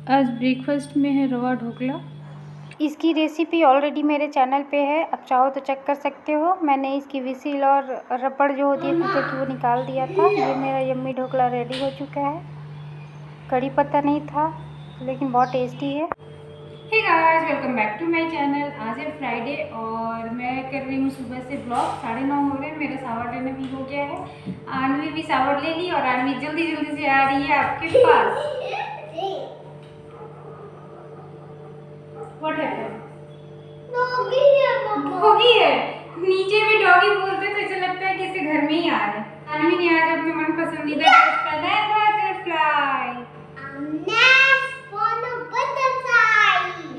आज ब्रेकफास्ट में है रवा ढोकला। इसकी रेसिपी ऑलरेडी मेरे चैनल पे है, आप चाहो तो चेक कर सकते हो। मैंने इसकी विसिल और रबड़ जो होती है कुकर की वो निकाल दिया था। ये मेरा यम्मी ढोकला रेडी हो चुका है। कड़ी पत्ता नहीं था लेकिन बहुत टेस्टी है। Hey guys, welcome back to my channel. आज है फ्राइडे और मैं कर रही हूँ सुबह से ब्लॉग। 9:30 हो गए, मेरा सावर लेना भी हो गया है। आनवी भी सावर ले ली और आनवी जल्दी जल्दी से आ रही है आपके पास। What happened? डॉगी है। नीचे भी डॉगी बोलते तो ऐसा लगता है कि इसके घर में ही आ रहे हैं। आनवी ने आज अपने मन पसंदीदा ड्रेस पहना है, बटरफ्लाई।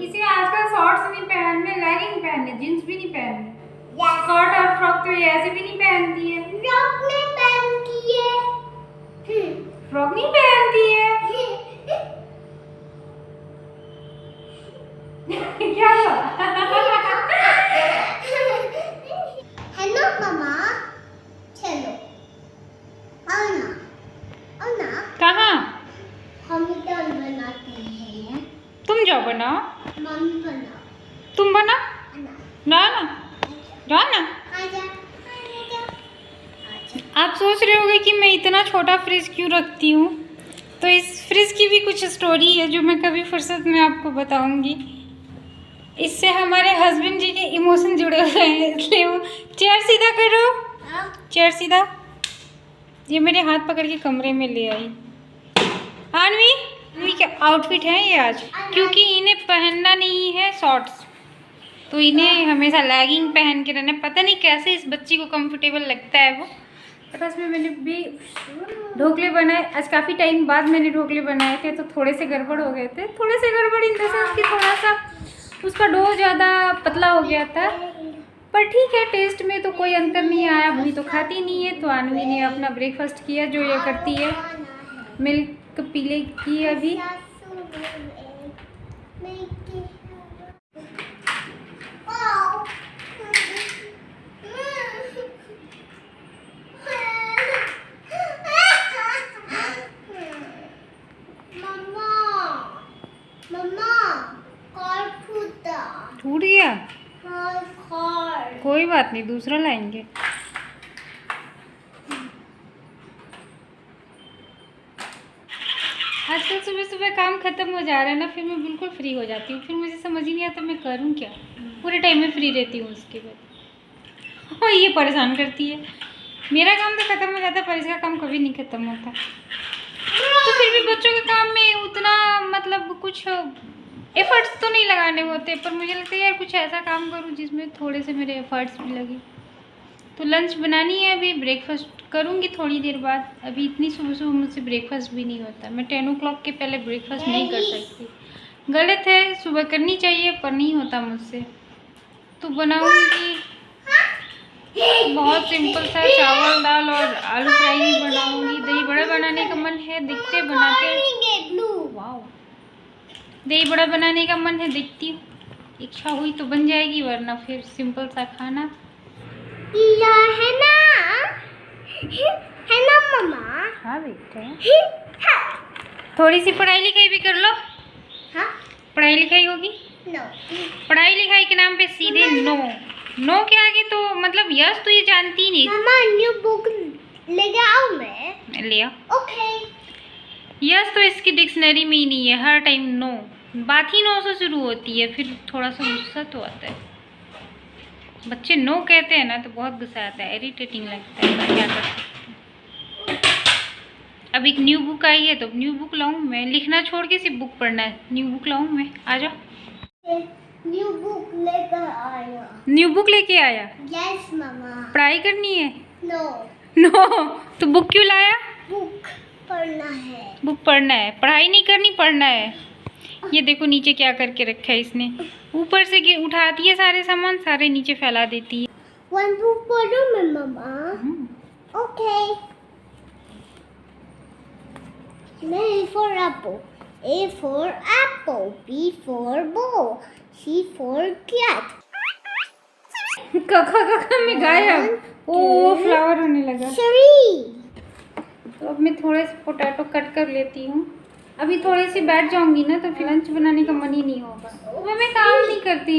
इसे आजकल शॉर्ट्स नहीं पहनने, लेगिंग पहनने, जींस भी नहीं पहनने। स्कर्ट और फ्रॉक तो ये ऐसे भी नहीं पहनती है। फ्रॉक नहीं पहनती है। क्या हुआ? हेलो मम्मा, चलो आओ ना, आओ ना। कहाँ? हम इधर बनाते हैं। तुम जाओ बनाओ। मम्मी बनाओ। तुम बना ना ना जाओ ना। आजा, आप सोच रहे होंगे कि मैं इतना छोटा फ्रिज क्यों रखती हूँ, तो इस फ्रिज की भी कुछ स्टोरी है जो मैं कभी फुर्सत में आपको बताऊंगी। इससे हमारे हस्बैंड जी के इमोशन जुड़े हुए हैं, इसलिए वो। चेयर सीधा करो, चेयर सीधा। ये मेरे हाथ पकड़ के कमरे में ले आई। आनवी क्या आउटफिट है ये आज, क्योंकि इन्हें पहनना नहीं है शॉर्ट्स, तो इन्हें हमेशा लेगिंग पहन के रहना। पता नहीं कैसे इस बच्ची को कंफर्टेबल लगता है वो। पता इसमें मैंने भी ढोकले बनाए। आज काफ़ी टाइम बाद मैंने ढोकले बनाए थे, तो थोड़े से गड़बड़ हो गए थे। थोड़े से गड़बड़ इन द सेंस कि थोड़ा सा उसका डो ज़्यादा पतला हो गया था, पर ठीक है, टेस्ट में तो कोई अंतर नहीं आया। वही तो खाती नहीं है, तो आनवी ने अपना ब्रेकफास्ट किया जो ये करती है। मिल्क पी लेगी अभी। टूट गया, कोई बात नहीं, दूसरा लाएंगे। आजकल सुबह सुबह काम खत्म हो जा रहा है ना, फिर मैं बिल्कुल फ्री हो जाती हूँ। फिर मुझे समझ ही नहीं आता मैं करूँ क्या। पूरे टाइम में फ्री रहती हूँ उसके बाद। और ये परेशान करती है। मेरा काम तो खत्म हो जाता है पर इसका काम कभी नहीं खत्म होता। तो फिर भी बच्चों के काम में उतना मतलब कुछ एफर्ट्स तो नहीं लगाने होते, पर मुझे लगता है यार कुछ ऐसा काम करूँ जिसमें थोड़े से मेरे एफर्ट्स भी लगे। तो लंच बनानी है, अभी ब्रेकफास्ट करूँगी थोड़ी देर बाद। अभी इतनी सुबह सुबह मुझसे ब्रेकफास्ट भी नहीं होता। मैं 10 o'clock के पहले ब्रेकफास्ट नहीं कर सकती। गलत है, सुबह करनी चाहिए पर नहीं होता मुझसे। तो बनाऊँगी बहुत सिंपल सा चावल दाल और आलू फ्राई ही बनाऊँगी। दही बड़ा बनाने का मन है, देखते बनाते। वाओ, दही बड़ा बनाने का मन है, देखती हूँ। इच्छा हुई तो बन जाएगी, वरना फिर सिंपल सा खाना। है ना मम्मा? हाँ बेटे, थोड़ी सी पढ़ाई लिखाई भी कर लो। हाँ? पढ़ाई लिखाई होगी। नो। पढ़ाई लिखाई के नाम पे सीधे नो। नो के आगे तो मतलब यस तो ये जानती नहीं। मम्मा, न्यू बुक लेके आओ मैं। ले आओ। ओके। यस तो इसकी डिक्शनरी में ही नहीं है। हर टाइम नो, बात ही नो से शुरू होती है। फिर थोड़ा सा गुस्सा तो आता है। बच्चे नो कहते हैं ना तो बहुत गुस्सा आता है, इरिटेटिंग लगता है। क्या कर सकते हैं। अब एक न्यू बुक आई है तो न्यू बुक लाऊं मैं। लिखना छोड़ के सिर्फ बुक पढ़ना है। न्यू बुक लाऊं मैं। आ जाओ। न्यू बुक लेकर आया। न्यू बुक लेके आया। यस मम्मा। पढ़ाई करनी है। नो। नो तो बुक क्यों लाया? बुक पढ़ना है। बुक पढ़ना है, पढ़ाई नहीं करनी, पढ़ना है। ये देखो नीचे क्या करके रखा है इसने। ऊपर से उठाती है सारे सामान, सारे नीचे फैला देती है। वन बुक पढ़ूं मैं मम्मा? Okay. A for apple, A for apple, B for ball, C for cat. कखा में गायब। ओ फ्लावर होने लगा। 3. तो अब मैं थोड़े से पोटैटो कट कर लेती हूँ। अभी थोड़ी सी बैठ जाऊंगी ना तो फिर लंच बनाने का मन ही नहीं होगा। सुबह मैं काम नहीं करती,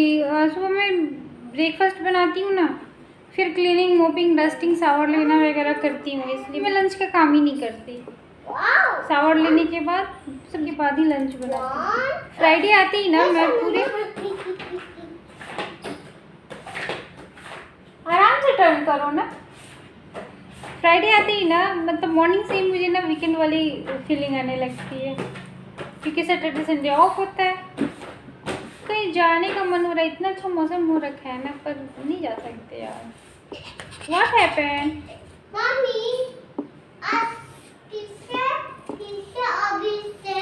सुबह मैं ब्रेकफास्ट बनाती हूँ ना, फिर क्लीनिंग, मोपिंग, डस्टिंग, शावर लेना वगैरह करती हूँ, इसलिए मैं लंच का काम ही नहीं करती। शावर लेने के बाद सबके बाद ही लंच बनाती हूँ। फ्राइडे आते ही ना मैं पूरे आराम से टर्न करो ना। फ्राइडे आते ही ना मतलब मॉर्निंग से ही मुझे ना वीकेंड वाली फीलिंग आने लगती है, क्योंकि सैटरडे संडे ऑफ होता है। कहीं जाने का मन हो रहा है, इतना अच्छा मौसम हो रखा है ना, पर नहीं जा सकते यार। What happened? मम्मी अभी से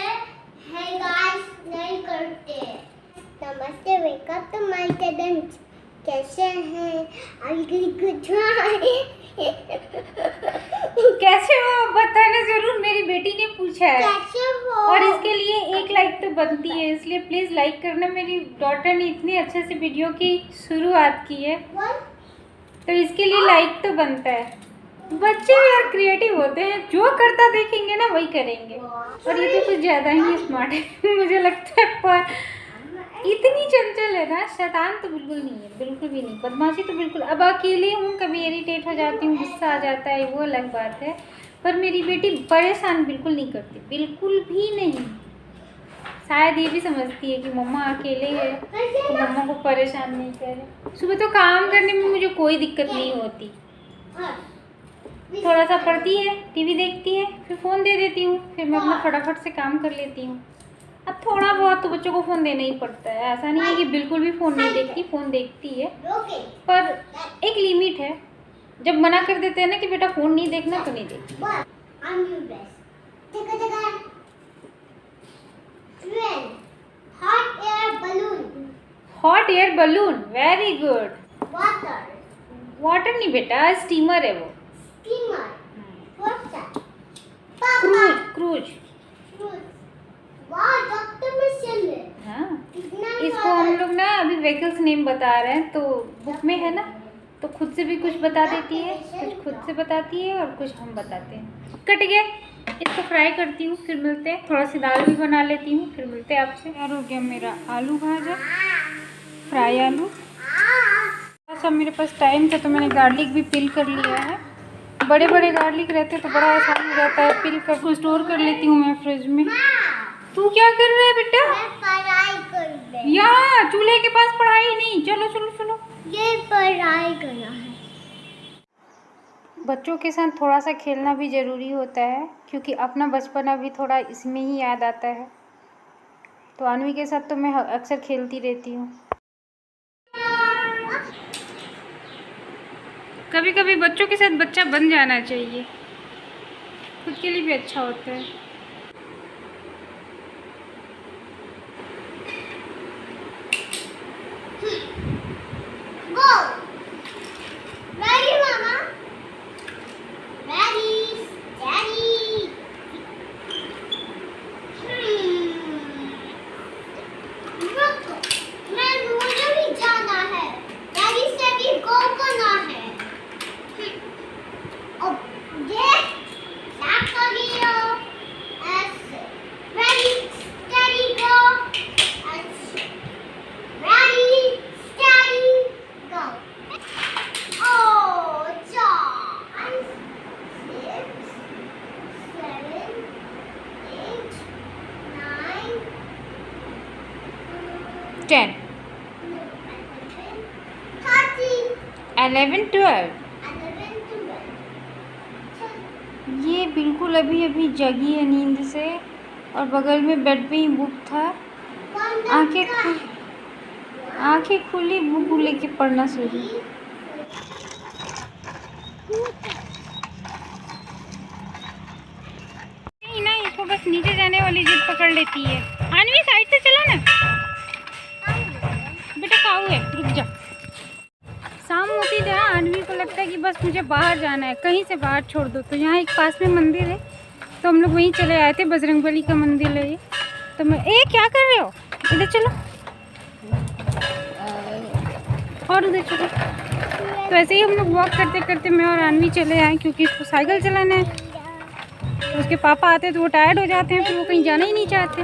है गाइस नहीं करते। नमस्ते, वेलकम टू माय चैनल। कैसे हैं? कैसे हो बताना जरूर, मेरी बेटी ने पूछा है। कैसे हो? और इसके लिए 1 लाइक तो बनती है, इसलिए प्लीज लाइक करना। मेरी डॉटर ने इतनी अच्छे से वीडियो की शुरुआत की है तो इसके लिए लाइक तो बनता है। बच्चे भी यार क्रिएटिव होते हैं, जो करता देखेंगे ना वही करेंगे। और ये तो कुछ ज़्यादा ही स्मार्ट है मुझे लगता है, पर इतनी चंचल है ना। शैतान तो बिल्कुल नहीं है, बिल्कुल भी नहीं। बदमाशी तो बिल्कुल, अब अकेले हूँ कभी इरिटेट हो जाती हूँ, गुस्सा आ जाता है, वो अलग बात है। पर मेरी बेटी परेशान बिल्कुल नहीं करती, बिल्कुल भी नहीं। शायद ये भी समझती है कि मम्मा अकेले है तो मम्मा को परेशान नहीं करे। सुबह तो काम करने में मुझे कोई दिक्कत नहीं होती, थोड़ा सा पढ़ती है, टीवी देखती है, फिर फ़ोन दे देती हूँ, फिर मैं अपना फटाफट से काम कर लेती हूँ। अब थोड़ा बहुत तो बच्चों को फ़ोन देना ही पड़ता है, ऐसा नहीं है कि बिल्कुल भी फ़ोन नहीं देखती, फ़ोन देखती है, पर एक लिमिट है। जब मना कर देते हैं ना कि बेटा फ़ोन नहीं देखना तो नहीं देखती। Hot air balloon, very good. Water नहीं बेटा, स्टीमर है वो। क्रूज। हाँ, इसको हम लोग ना अभी व्हीकल्स नेम बता रहे हैं, तो बुक में है ना, तो खुद से भी कुछ बता देती है, कुछ खुद से बताती है और कुछ हम बताते हैं। कट गया, इसको फ्राई करती हूँ, फिर मिलते हैं। थोड़ा सी दाल भी बना लेती हूँ, फिर मिलते हैं आपसे। तैयार हो गया मेरा आलू भाजा, फ्राई आलू। थोड़ा सा मेरे पास टाइम था तो मैंने गार्लिक भी पील कर लिया है। बड़े बड़े गार्लिक रहते तो बड़ा आसान हो जाता है, पील कर को स्टोर कर लेती हूँ मैं फ्रिज में। तू क्या कर रहा है बेटा? पढ़ाई कर रहे। यहाँ चूल्हे के पास पढ़ाई नहीं, चलो चलो चलो, ये पढ़ाई करना है। बच्चों के साथ थोड़ा सा खेलना भी ज़रूरी होता है, क्योंकि अपना बचपना भी थोड़ा इसमें ही याद आता है। तो अन्वी के साथ तो मैं अक्सर खेलती रहती हूँ। कभी कभी बच्चों के साथ बच्चा बन जाना चाहिए, खुद के लिए भी अच्छा होता है। टेन, 11, 12। ये बिल्कुल अभी अभी जगी है नींद से, और बगल में बेड पे ही बुक था। आंखें खुली, बुक लेके पढ़ना शुरू। ना इसको बस नीचे जाने वाली जिद पकड़ लेती है। अन्वी साइड से चला ना बेटा, खाऊ है, रुक जा। शाम होती जा, अन्वी को लगता है कि बस मुझे बाहर जाना है, कहीं से बाहर छोड़ दो। तो यहाँ एक पास में मंदिर है, तो हम लोग वहीं चले आए थे। बजरंगबली का मंदिर है ये। तो मैं क्या कर रहे हो, इधर चलो और उधर चलो। तो ऐसे ही हम लोग वॉक करते करते मैं और अन्वी चले आए, क्योंकि इसको साइकिल चलाना है। तो उसके पापा आते हैं तो वो टायर्ड हो जाते हैं, फिर वो कहीं जाना ही नहीं चाहते।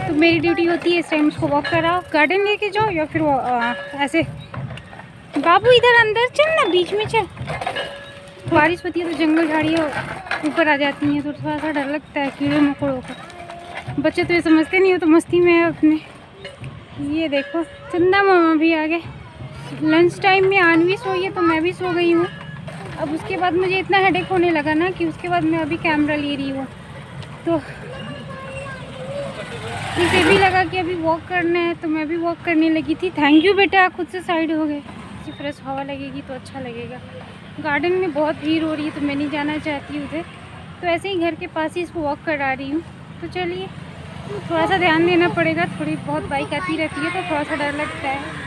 तो मेरी ड्यूटी होती है इस टाइम उसको वॉक कराओ, गार्डन लेके जाओ, या फिर वो ऐसे बाबू इधर अंदर चल ना, बीच में चल। बारिश होती है तो जंगल झाड़ियाँ ऊपर आ जाती हैं, तो थोड़ा सा डर लगता है कीड़े मकोड़ों का। बच्चे तो ये समझते नहीं हो, तो मस्ती में है अपने। ये देखो चंदा मामा भी आ गए। लंच टाइम में आनवी सोई है तो मैं भी सो गई हूँ। अब उसके बाद मुझे इतना हेडेक होने लगा ना कि उसके बाद मैं अभी कैमरा ले रही हूँ, तो इसे भी लगा कि अभी वॉक करना है, तो मैं भी वॉक करने लगी थी। थैंक यू बेटा, खुद से साइड हो गए। फ्रेश हवा लगेगी तो अच्छा लगेगा। गार्डन में बहुत भीड़ हो रही है तो मैं नहीं जाना चाहती उधर, तो ऐसे ही घर के पास ही इसको वॉक करा रही हूँ। तो चलिए, थोड़ा सा ध्यान देना पड़ेगा, थोड़ी बहुत बाइक आती रहती है तो थोड़ा सा डर लगता है।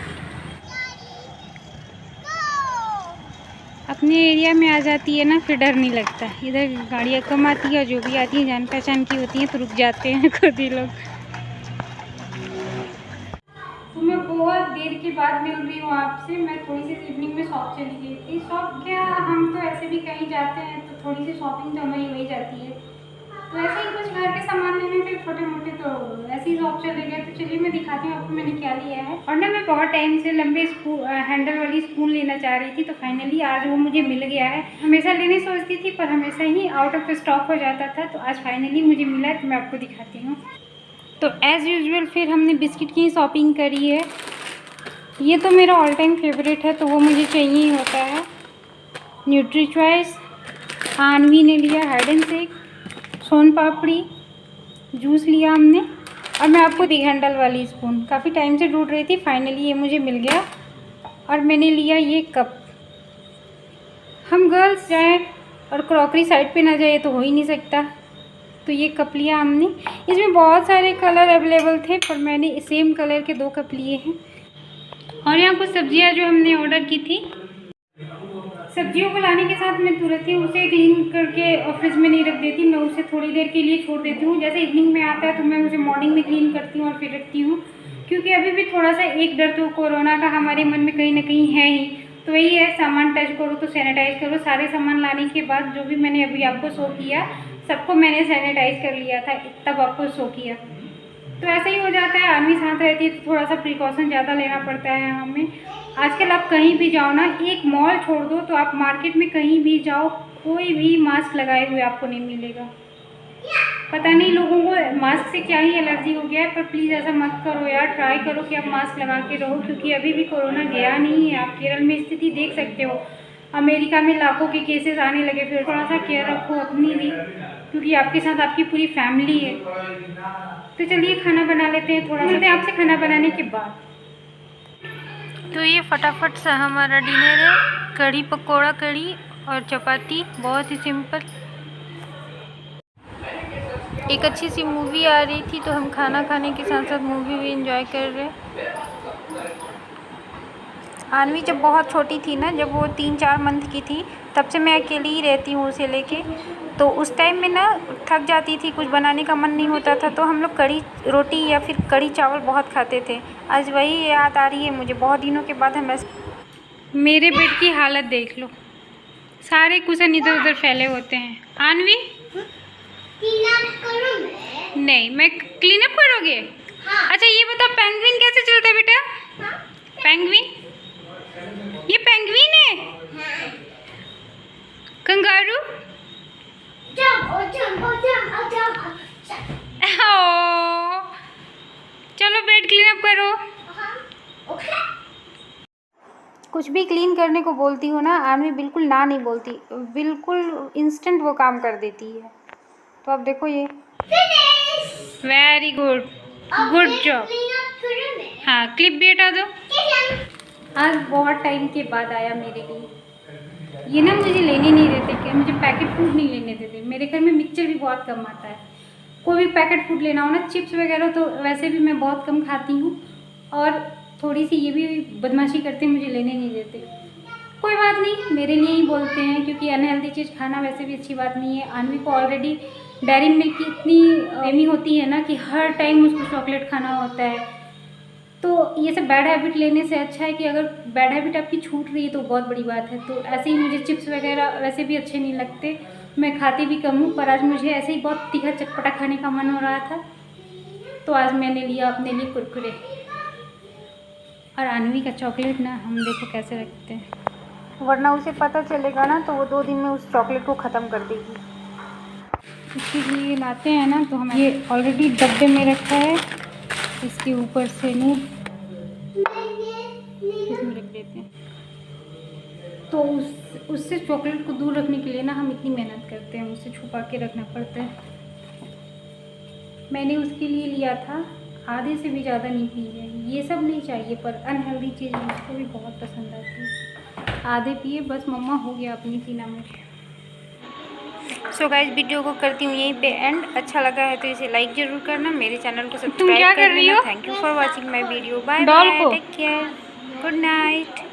अपने एरिया में आ जाती है ना, फिर डर नहीं लगता। इधर गाड़ियाँ कम आती है, जो भी आती है जान पहचान की होती हैं तो रुक जाते हैं खुद ही लोग। तो मैं बहुत देर के बाद मिल रही हूँ आपसे। मैं थोड़ी सी इवनिंग में शॉप चली गई थी। शॉप क्या, हम तो ऐसे भी कहीं जाते हैं तो थोड़ी सी शॉपिंग तो हमारी हो ही जाती है। तो ऐसे ही कुछ घर के सामान लेने थे छोटे मोटे, तो ऐसे ही शॉप चले गए। तो चलिए मैं दिखाती हूँ आपको मैंने क्या लिया है। और ना मैं बहुत टाइम से लंबे हैंडल वाली स्पून लेना चाह रही थी, तो फाइनली आज वो मुझे मिल गया है। हमेशा लेने सोचती थी पर हमेशा ही आउट ऑफ स्टॉक हो जाता था, तो आज फाइनली मुझे मिला है, तो मैं आपको दिखाती हूँ। तो एज़ यूजुअल फिर हमने बिस्किट की शॉपिंग करी है। ये तो मेरा ऑल टाइम फेवरेट है, तो वो मुझे चाहिए ही होता है। न्यूट्री चॉइस, आनवी ने लिया hide and seek, son papdi, juice लिया हमने। और मैं आपको दी हैंडल वाली स्पून, काफ़ी टाइम से ढूंढ रही थी, फाइनली ये मुझे मिल गया। और मैंने लिया ये कप। हम गर्ल्स जाएं और क्रॉकरी साइड पे ना जाए तो हो ही नहीं सकता, तो ये कप लिया हमने। इसमें बहुत सारे कलर अवेलेबल थे, पर मैंने सेम कलर के 2 कप लिए हैं। और यहाँ कुछ सब्जियाँ जो हमने ऑर्डर की थी, सब्जियों को लाने के साथ मैं तुरंत ही उसे क्लीन करके फ्रिज में नहीं रख देती, मैं उसे थोड़ी देर के लिए छोड़ देती हूँ। जैसे इवनिंग में आता है तो मैं उसे मॉर्निंग में क्लीन करती हूँ और फिर रखती हूँ, क्योंकि अभी भी थोड़ा सा एक डर तो कोरोना का हमारे मन में कहीं ना कहीं है ही। तो वही है, सामान टच करो तो सैनिटाइज करो। सारे सामान लाने के बाद जो भी मैंने अभी आपको शो किया, सबको मैंने सैनिटाइज कर लिया था, तब आपको शो किया। तो ऐसा ही हो जाता है, आदमी साथ रहती है तो थोड़ा सा प्रिकॉशन ज़्यादा लेना पड़ता है हमें। आजकल आप कहीं भी जाओ ना, एक मॉल छोड़ दो तो आप मार्केट में कहीं भी जाओ, कोई भी मास्क लगाए हुए आपको नहीं मिलेगा। पता नहीं लोगों को मास्क से क्या ही एलर्जी हो गया है, पर प्लीज़ ऐसा मत करो यार, ट्राई करो कि आप मास्क लगा के रहो, क्योंकि अभी भी कोरोना गया नहीं है। आप केरल में स्थिति देख सकते हो, अमेरिका में लाखों के केसेस आने लगे। फिर थोड़ा सा केयर रखो अपनी भी, क्योंकि आपके साथ आपकी पूरी फैमिली है। तो चलिए खाना बना लेते हैं, थोड़ा सा आपसे खाना बनाने के बाद। तो ये फटाफट सा हमारा डिनर है, कढ़ी पकोड़ा कढ़ी और चपाती, बहुत ही सिंपल। एक अच्छी सी मूवी आ रही थी तो हम खाना खाने के साथ साथ मूवी भी एंजॉय कर रहे। आनवी जब बहुत छोटी थी ना, जब वो 3-4 मंथ की थी, तब से मैं अकेली ही रहती हूँ उसे लेके। तो उस टाइम में ना थक जाती थी, कुछ बनाने का मन नहीं होता था, तो हम लोग कढ़ी रोटी या फिर कढ़ी चावल बहुत खाते थे। आज वही याद आ रही है मुझे, बहुत दिनों के बाद हम। मेरे बेड की हालत देख लो, सारे कुशन इधर उधर फैले होते हैं। आनवी नहीं, मैं क्लीन अप करोगे? हाँ। अच्छा ये बताओ, पेंगुइन कैसे चलता है बेटा? हाँ? पेंगुइन, ये पेंगुइन है? हाँ। कंगारू, चलो बेड क्लीन अप करो। कुछ भी क्लीन करने को बोलती हूँ ना, आनवी बिल्कुल ना नहीं बोलती, बिल्कुल इंस्टेंट वो काम कर देती है। तो अब देखो ये, वेरी गुड, गुड जॉब। हाँ क्लिप भी हटा दो। आज बहुत टाइम के बाद आया मेरे लिए। ये ना मुझे लेने नहीं देते, कि मुझे पैकेट फूड नहीं लेने देते। मेरे घर में मिक्सचर भी बहुत कम आता है। कोई भी पैकेट फूड लेना हो ना, चिप्स वगैरह, तो वैसे भी मैं बहुत कम खाती हूँ। और थोड़ी सी ये भी बदमाशी करते हैं, मुझे लेने नहीं देते। कोई बात नहीं, मेरे लिए ही बोलते हैं, क्योंकि अनहेल्दी चीज़ खाना वैसे भी अच्छी बात नहीं है। आनवी को ऑलरेडी डेयरी मिल्क की इतनी प्रेमी होती है ना कि हर टाइम उसको चॉकलेट खाना होता है। तो ये सब बैड हैबिट लेने से अच्छा है कि अगर बैड हैबिट आपकी छूट रही है तो बहुत बड़ी बात है। तो ऐसे ही मुझे चिप्स वगैरह वैसे भी अच्छे नहीं लगते, मैं खाती भी कम हूँ, पर आज मुझे ऐसे ही बहुत तीखा चटपटा खाने का मन हो रहा था, तो आज मैंने लिया अपने लिए कुरकुरे। और अनवी का चॉकलेट ना हम देखो कैसे रखते हैं, वरना उसे पता चलेगा ना तो वो 2 दिन में उस चॉकलेट को ख़त्म कर देगी। इसके लिए लाते हैं ना, तो हम ये ऑलरेडी डब्बे में रखा है, इसके ऊपर से नहीं इसमें रख देते हैं। तो उससे चॉकलेट को दूर रखने के लिए ना हम इतनी मेहनत करते हैं, उसे छुपा के रखना पड़ता है। मैंने उसके लिए लिया था, आधे से भी ज़्यादा नहीं पिए, ये सब नहीं चाहिए, पर अनहेल्दी चीज़ उसको भी बहुत पसंद आती है। आधे पिए बस, मम्मा हो गया अपनी 3 मिनट। सो गाइस, वीडियो को करती हूँ यहीं पे एंड। अच्छा लगा है तो इसे लाइक जरूर करना, मेरे चैनल को सब्सक्राइब कर लेना। Thank you for watching my video. Bye bye, take care, good night.